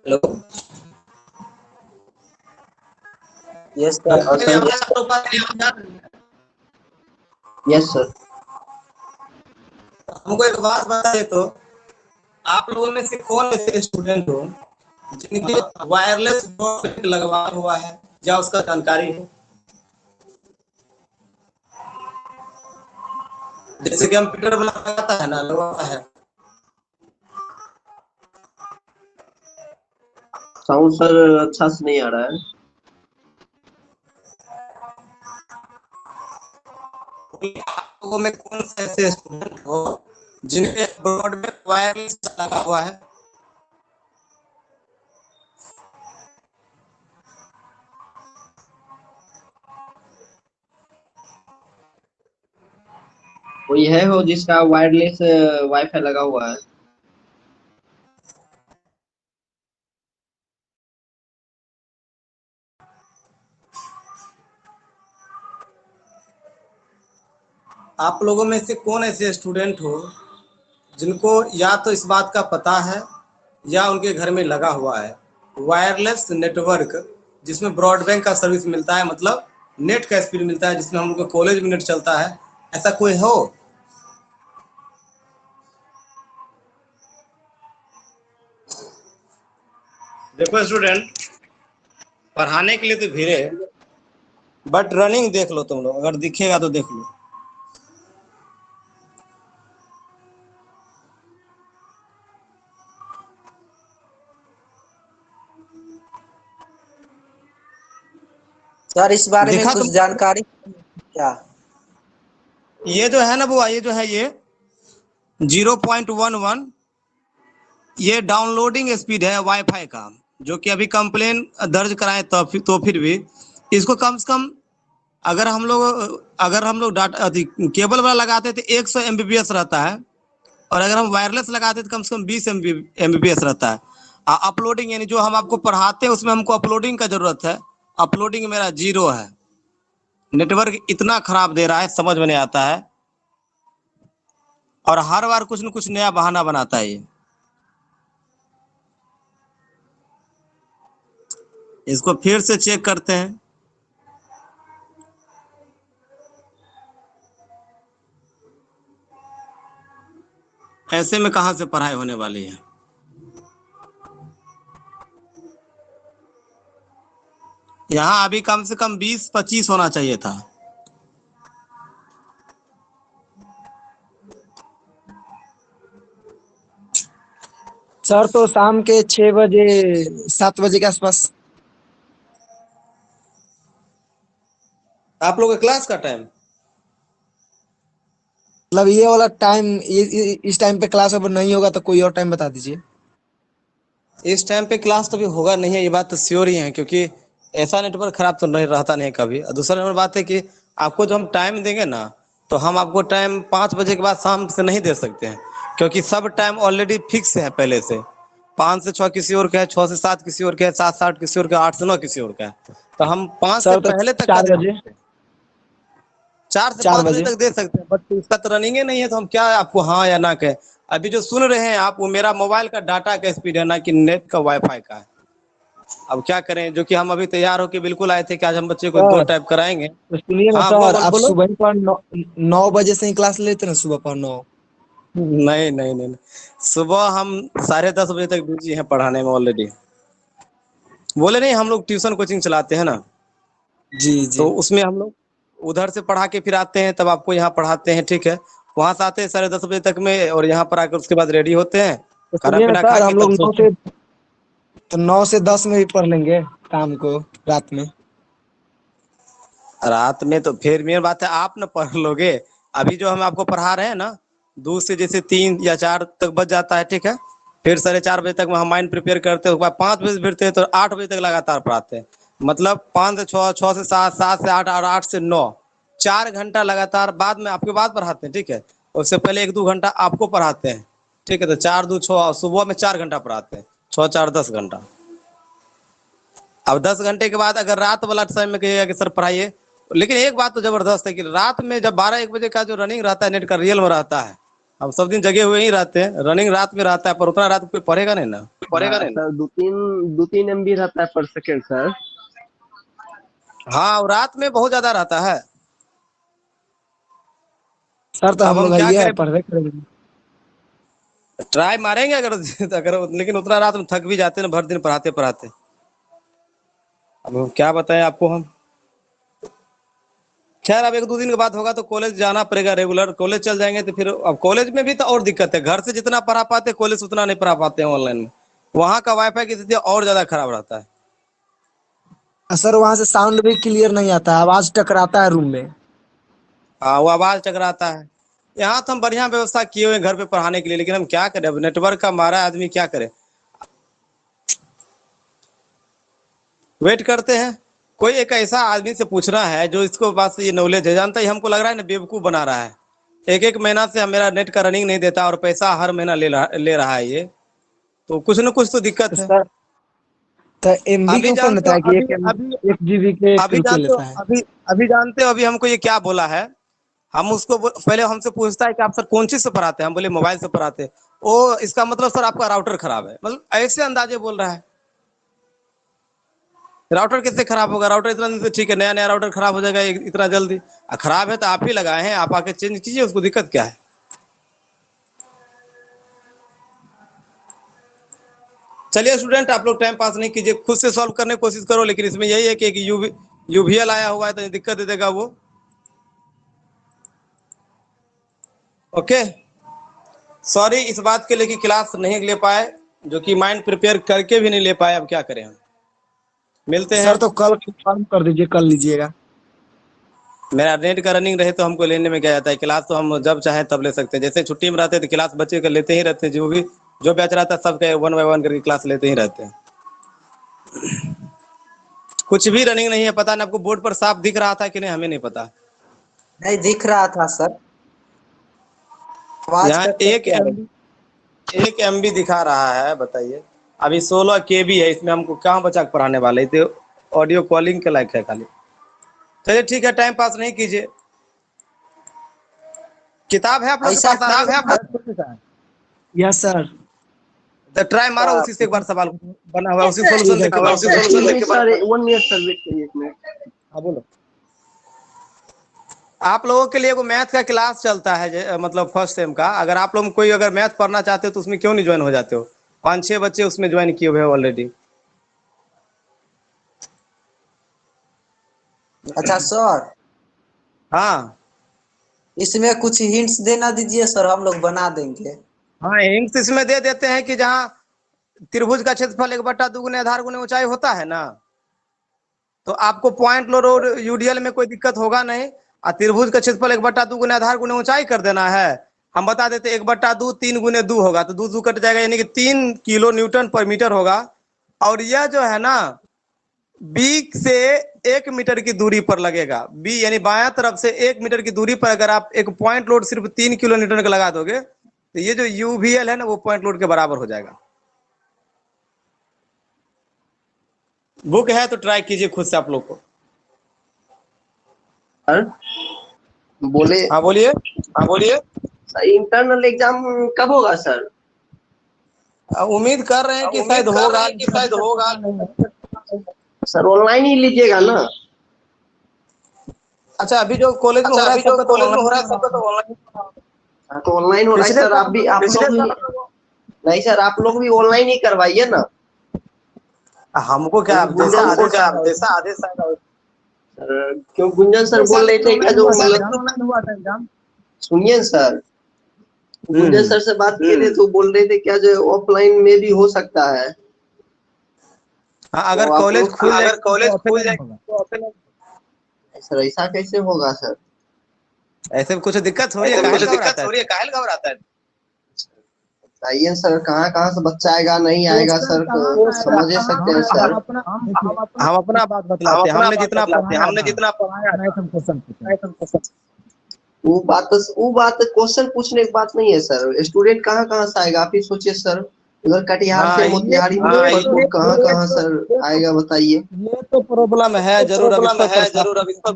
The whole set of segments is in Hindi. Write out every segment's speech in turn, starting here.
Hello. Yes sir. Yes sir. हमको एक बात बताइए तो, आप लोगों में से कौन ऐसे स्टूडेंट हो जिनके वायरलेस ब्रॉडबैंड लगवा हुआ है या उसका जानकारी है? जैसे कंप्यूटर वाला लगाता है ना, लगवाता है। साउंड सर अच्छा से नहीं आ रहा है। आप लोगों में कौन से ऐसे स्टूडेंट हो जिनके ब्रॉडबैंड वायरलेस लगा हुआ है? कोई है हो जिसका वायरलेस वाईफाई लगा हुआ है? आप लोगों में से कौन ऐसे स्टूडेंट हो जिनको या तो इस बात का पता है या उनके घर में लगा हुआ है वायरलेस नेटवर्क, जिसमें ब्रॉडबैंड का सर्विस मिलता है, मतलब नेट का स्पीड मिलता है, जिसमें हम लोग को कॉलेज में नेट चलता है? ऐसा कोई हो? देखो स्टूडेंट, पढ़ाने के लिए तो भीड़ है, बट रनिंग देख लो तुम लोग, अगर दिखेगा तो देख लो। सर इस बारे में दिखा कुछ तुम? जानकारी क्या? ये जो है ना बुआ, ये जो है ये 0.11 ये डाउनलोडिंग स्पीड है वाईफाई का, जो कि अभी कंप्लेन दर्ज कराए तो फिर भी इसको कम से कम अगर हम लोग डाटा केबल वाला लगाते तो 100 एमबीपीएस रहता है, और अगर हम वायरलेस लगाते तो कम से कम 20 एमबीपीएस रहता है। अपलोडिंग यानी जो हम आपको पढ़ाते हैं उसमें हमको अपलोडिंग का जरूरत है, अपलोडिंग मेरा 0 है। नेटवर्क इतना खराब दे रहा है, समझ में नहीं आता है, और हर बार कुछ न कुछ नया बहाना बनाता है ये। इसको फिर से चेक करते हैं। ऐसे में कहां से पढ़ाई होने वाली है? यहाँ अभी कम से कम 20-25 होना चाहिए था। सर तो शाम के 6 बजे 7 बजे के आसपास। आप लोग का क्लास का टाइम? मतलब ये वाला टाइम, इस टाइम पे क्लास अगर नहीं होगा तो कोई और टाइम बता दीजिए। इस टाइम पे क्लास तो भी होगा नहीं है, ये बात तो श्योर ही है, क्योंकि ऐसा नेटवर्क खराब तो नहीं रहता नहीं कभी। और दूसरा नंबर बात है कि आपको जो हम टाइम देंगे ना, तो हम आपको टाइम 5 बजे के बाद शाम से नहीं दे सकते हैं, क्योंकि सब टाइम ऑलरेडी फिक्स है पहले से। 5 से 6 किसी और का है, 6 से 7 किसी और का है, 7 से 8 किसी और का, 8 से 9 किसी और का है। तो हम 5 से सर तो पहले तक का 4 दे बजे। सकते हैं, 4 से 5 4 बजे बजे। तक दे सकते हैं, बट इसका तो रनिंग नहीं है, तो हम क्या आपको हाँ या ना कहें। अभी जो सुन रहे हैं आप, वो मेरा मोबाइल का डाटा का स्पीड है, ना कि नेट का वाईफाई का है। अब क्या करें, जो कि हम अभी तैयार होके बिल्कुल आए थे कि आज हम बच्चे को दो सर टाइप कराएंगे। तो सुनिए ना हाँ बुआ, सर, बोल आप बोलो। सुबह ही पर 9 बजे से ही क्लास लेते ना, सुबह पर 9। नहीं नहीं नहीं नहीं। सुबह हम 10:30 बजे तक बिजी हैं पढ़ाने में ऑलरेडी। बोले नहीं, हम लोग ट्यूशन कोचिंग चलाते हैं ना, जी जी। तो उसमें हम लोग उधर से पढ़ा के फिर आते हैं, तब आपको यहाँ पढ़ाते हैं, ठीक है। वहां से आते हैं 10:30 बजे तक में, और यहाँ पर आकर उसके बाद रेडी होते हैं, तो खाना सुनिए ना पीना खा सर, के हम तब लोग सोचते हैं। 9 से 10 में भी पढ़ लेंगे शाम को, रात में। रात में तो फिर मेन बात है, आप ना पढ़ लोगे। अभी जो हम आपको पढ़ा रहे हैं ना, 2 से जैसे 3 या 4 तक बच जाता है, ठीक है। फिर 4:30 बजे तक हम माइंड प्रिपेयर करते हैं, उसके बाद 5 बजे फिरते हैं, तो 8 बजे तक लगातार पढ़ाते हैं। मतलब 5 से 6, 6 से 7, 7 से 8 और 8 से 9, 4 घंटा लगातार बाद में आपके बाद पढ़ाते हैं, ठीक है। उससे पहले 1-2 घंटा आपको पढ़ाते हैं, ठीक है। तो 4-2-6, सुबह में 4 घंटा पढ़ाते हैं, 6-4-10 घंटा। अब 10 घंटे के बाद अगर रात वाला समय में कहिएगा कि सर पढ़ाइए, लेकिन एक बात तो जबरदस्त है कि रात में जब 12-1 बजे का जो रनिंग रहता है नेट का, रियल में रहता है, हम सब दिन जगे हुए ही रहते हैं, रनिंग रात में रहता है, पर उतना रात कोई पढ़ेगा नहीं ना, पढ़ेगा नहीं ना। सर 2-3 MB रहता है पर सेकेंड सर। हाँ, और रात में बहुत ज्यादा रहता है। सर तो अब हम हम लोग क्या है करें, पढ़ रहे करेंगे। ट्राई मारेंगे अगर अगर, लेकिन उतना रात में थक भी जाते हैं ना भर दिन पढ़ाते पढ़ाते। अब हम क्या बताएं आपको हम। खैर अब 1-2 दिन के बाद होगा तो कॉलेज जाना पड़ेगा रेगुलर, कॉलेज चल जाएंगे तो फिर अब कॉलेज में भी तो और दिक्कत है, घर से जितना पढ़ा पाते कॉलेज उतना नहीं पढ़ा पाते हैं ऑनलाइन में। वहाँ का वाईफाई की स्थिति और ज्यादा खराब रहता है। सर वहां से साउंड भी क्लियर नहीं आता, आवाज टकराता है रूम में। हाँ, वो आवाज टकराता है। यहाँ तो हम बढ़िया व्यवस्था किए हुए हैं घर पे पढ़ाने के लिए, लेकिन हम क्या करें, अब नेटवर्क का मारा है, आदमी क्या करे। वेट करते हैं, कोई एक ऐसा आदमी से पूछना है जो इसको पास ये नॉलेज है, जानता ही हमको लग रहा है ना बेवकूफ बना रहा है। एक महीना से मेरा नेट का रनिंग नहीं देता और पैसा हर महीना ले रहा है ये, तो कुछ न कुछ तो दिक्कत है। सर तो MB के अभी ऊपर जानते रहता हो, है कि अभी अभी 1 GB के अभी 1 रुपये जानते हो, लेता है। अभी जानते हो अभी हमको ये क्या बोला है। हम उसको पहले हमसे पूछता है कि आप सर कौन चीज से पढ़ाते हैं, हम बोले मोबाइल से पढ़ाते हैं। ओ, इसका मतलब सर आपका राउटर खराब है, मतलब ऐसे अंदाजे बोल रहा है। राउटर कैसे खराब होगा, राउटर इतना दिन से ठीक है, नया नया राउटर खराब हो जाएगा इतना जल्दी। खराब है तो आप ही लगाए हैं, आप आके चेंज कीजिए, उसको दिक्कत क्या है। चलिए स्टूडेंट, आप लोग टाइम पास नहीं कीजिए, खुद से सॉल्व करने की कोशिश करो, लेकिन इसमें यही है कि एक यूवीएल आया हुआ है तो दिक्कत दे देगा वो। ओके, सॉरी इस बात के लिए कि क्लास नहीं ले पाए, जो कि माइंड प्रिपेयर करके भी नहीं ले पाए, अब क्या करें हम। मिलते हैं सर तो कल कंफर्म कर दीजिए, कल लीजिएगा। मेरा नेट का रनिंग रहे तो हमको लेने में क्या जाता है, क्लास तो हम जब चाहे तब ले सकते हैं। जैसे छुट्टी में रहते हैं तो क्लास बच्चे का लेते ही रहते हैं, जो बैच रहता है सबके 1 by 1 करके क्लास लेते ही रहते हैं। कुछ भी रनिंग नहीं है, पता नहीं आपको बोर्ड पर साफ दिख रहा था कि नहीं, हमें नहीं पता। नहीं दिख रहा था सर, आवाज यहाँ कट 1 MB दिखा रहा है, बताइए। अभी 16 KB है, इसमें हमको कहाँ बचा के पढ़ाने वाले थे, ऑडियो कॉलिंग के लायक है खाली। चलिए ठीक है, टाइम पास नहीं कीजिए। किताब है आप लोग के ऐसा पास, किताब है आप लोग के पास? Yes sir. तो ट्राई मारो, उसी से एक बार सवाल बना हुआ है, उसी ठीक सोल्यूशन है, देख के बाद। सर 1 मिनट सर वेट करिए 1 मिनट। हाँ बोलो। आप लोगों के लिए एगो मैथ का क्लास चलता है, मतलब फर्स्ट सेम का। अगर आप लोग कोई अगर मैथ पढ़ना चाहते हो तो उसमें क्यों नहीं ज्वाइन हो जाते हो। 5-6 बच्चे उसमें ज्वाइन किए हुए हैं ऑलरेडी। अच्छा सर, हाँ इसमें कुछ हिंट्स देना दीजिए सर, हम लोग बना देंगे। हाँ, हिंट्स इसमें दे देते हैं कि जहाँ त्रिभुज का क्षेत्रफल 1/2 गुने आधार गुने ऊंचाई होता है ना, तो आपको पॉइंट लो और यूडीएल में कोई दिक्कत होगा नहीं। और त्रिभुज का क्षेत्रफल 1/2 गुने आधार गुने ऊंचाई कर देना है। हम बता देते 1/2 3 गुने 2 होगा, तो 2 कट जाएगा, यानी कि 3 किलो न्यूटन पर मीटर होगा। और यह जो है ना बी से 1 मीटर की दूरी पर लगेगा। बी यानी बायां तरफ से 1 मीटर की दूरी पर अगर आप एक पॉइंट लोड सिर्फ 3 किलो न्यूटन का लगा दोगे तो ये जो यूवीएल है ना वो पॉइंट लोड के बराबर हो जाएगा। बुक है तो ट्राई कीजिए खुद से आप लोग को। सर बोले। हाँ बोलिए, हाँ बोलिए। सर इंटरनल एग्जाम कब होगा सर? उम्मीद कर रहे हैं कि शायद होगा, सर ऑनलाइन ही लीजिएगा ना? अच्छा अभी जो कॉलेज में हो रहा है सबका तो ऑनलाइन। हाँ, तो ऑनलाइन हो रहा है सर। आप लोग भी नहीं सर, आप लोग भी ऑनलाइन ही करवाइए ना। हमको क्या जैसा आदेश सर क्यों गुंजन सर बोल रहे थे क्या जो सुनिए सर, गुंजन सर से बात किए थे तो बोल रहे थे क्या जो ऑफलाइन में भी हो सकता है। हाँ, अगर तो कॉलेज खुल जाए सर ऐसा कैसे होगा सर? ऐसे कुछ दिक्कत हो रही है, काहे घबराता है। बताइए सर, कहाँ कहाँ से बच्चा आएगा नहीं आएगा सर, समझ सकते हैं सर। हम अपना बात बतलाते हैं, हमने जितना पढ़ाया वो बात क्वेश्चन पूछने की बात नहीं है सर। स्टूडेंट कहाँ कहाँ से आएगा, आप ही सोचिए सर। उधर कटिहार से मोतिहारी मुजफ्फरपुर कहाँ कहाँ सर आएगा बताइए। ये तो प्रॉब्लम है जरूर, अब इस पर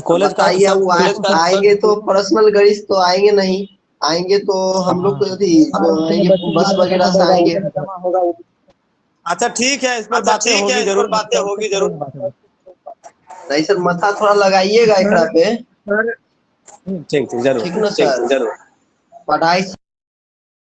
कॉलेज का बताइए, वो आएंगे तो पर्सनल गाड़ी से तो आएंगे नहीं, आएंगे तो हम लोग तो यदि आएंगे बस वगैरह से आएंगे। अच्छा ठीक है, इस पर बातें होगी जरूर, बातें होगी जरूर। नहीं सर, माथा थोड़ा लगाइएगा एकरा पे। ठीक ठीक जरूर, ठीक ना सर, जरूर। पढ़ाई